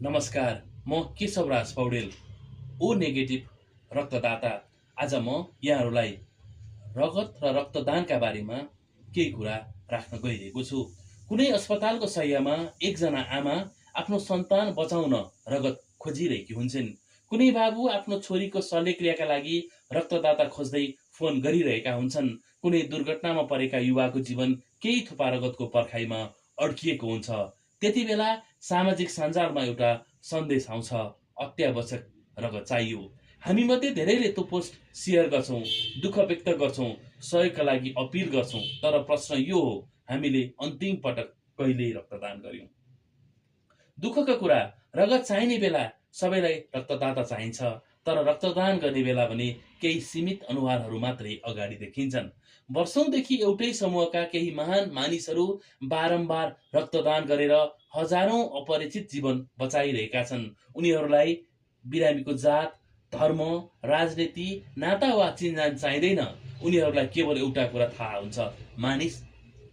नमस्कार, म केशवराज पौडेल, ओ नेगेटिभ रक्तदाता। आज म यहाँहरूलाई रगत र रक्तदानका बारेमा केही कुरा राख्न गइरहेको छु। कुनै अस्पतालको शय्यामा एकजना आमा आफ्नो सन्तान बचाउन रगत खोजिरहेकी हुन्छन्। कुनै बाबु आफ्नो छोरीको शल्यक्रियाका लागि रक्तदाता खोज्दै फोन गरिरहेका हुन्छन्। कुनै दुर्घटनामा परेका युवाको जीवन केही थोपा रगतको पर्खाइमा अड्किएको हुन्छ। त्यति बेला सामाजिक सञ्जालमा एउटा सन्देश आउँछ, अत्यावश्यक रगत चाहियो। हामीमध्ये धेरैले त्यो पोस्ट सेयर गर्छौँ, दुःख व्यक्त गर्छौँ, सहयोगका लागि अपिल गर्छौँ। तर प्रश्न यो हो, हामीले अन्तिम पटक कहिले रक्तदान गर्यौँ? दुःखको कुरा, रगत चाहिने बेला सबैलाई रक्तदाता चाहिन्छ, तर रक्तदान गर्ने बेला भने केही सीमित अनुहारहरू मात्रै अगाडि देखिन्छन्। वर्षौंदेखि एउटै समूहका केही महान मानिसहरू बारम्बार रक्तदान गरेर हजारौं अपरिचित जीवन बचाइरहेका छन्। उनीहरूलाई बिरामीको जात, धर्म, राजनीति, नाता वा चिन्जान चाहिँदैन। उनीहरूलाई केवल एउटा कुरा थाहा हुन्छ, मानिस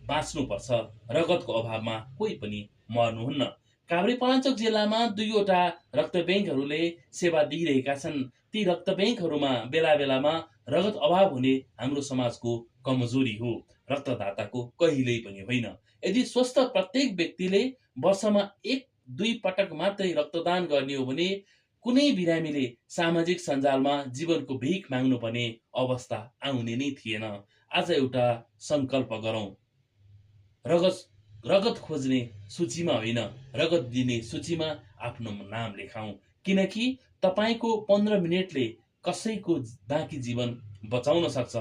बाँच्नुपर्छ, रगतको अभावमा कोही पनि मर्नुहुन्न। काभ्रेपलाञ्चोक जिल्लामा 2वटा रक्त ब्याङ्कहरूले सेवा दिइरहेका छन्। ती रक्त ब्याङ्कहरूमा बेला बेलामा रगत अभाव हुने हाम्रो समाजको कमजोरी हो, रक्तदाताको कहिल्यै पनि होइन। यदि स्वस्थ प्रत्येक व्यक्तिले वर्षमा 1-2 पटक मात्रै रक्तदान गर्ने हो भने कुनै बिरामीले सामाजिक सञ्जालमा जीवनको भिख माग्नुपर्ने अवस्था आउने नै थिएन। आज एउटा सङ्कल्प गरौँ, रगत खोज्ने सूचीमा होइन, रगत दिने सूचीमा आफ्नो नाम लेखाउँ। किनकि तपाईँको 15 मिनेटले कसैको बाँकी जीवन बचाउन सक्छ।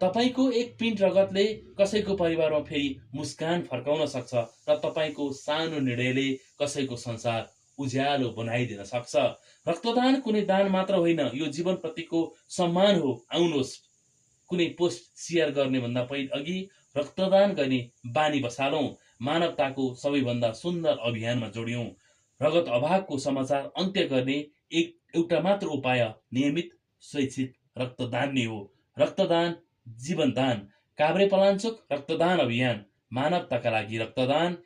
तपाईँको 1 पिन्ट रगतले कसैको परिवारमा फेरि मुस्कान फर्काउन सक्छ र तपाईँको सानो निर्णयले कसैको संसार उज्यालो बनाइदिन सक्छ। रक्तदान कुनै दान मात्र होइन, यो जीवनप्रतिको सम्मान हो। आउनुहोस्, कुनै पोस्ट सेयर गर्ने भन्दा अघि रक्तदान गर्ने बानी बसालौँ। मानवताको सबैभन्दा सुन्दर अभियानमा जोडियौँ। रगत अभावको समाचार अन्त्य गर्ने एउटा मात्र उपाय नियमित स्वैच्छिक रक्तदान नै हो। रक्तदान जीवनदान। काभ्रेपलाञ्चोक रक्तदान अभियान, मानवताका लागि रक्तदान।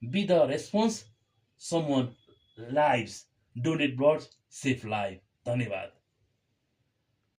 Be the response, someone lives, donate blood, save life. धन्यवाद।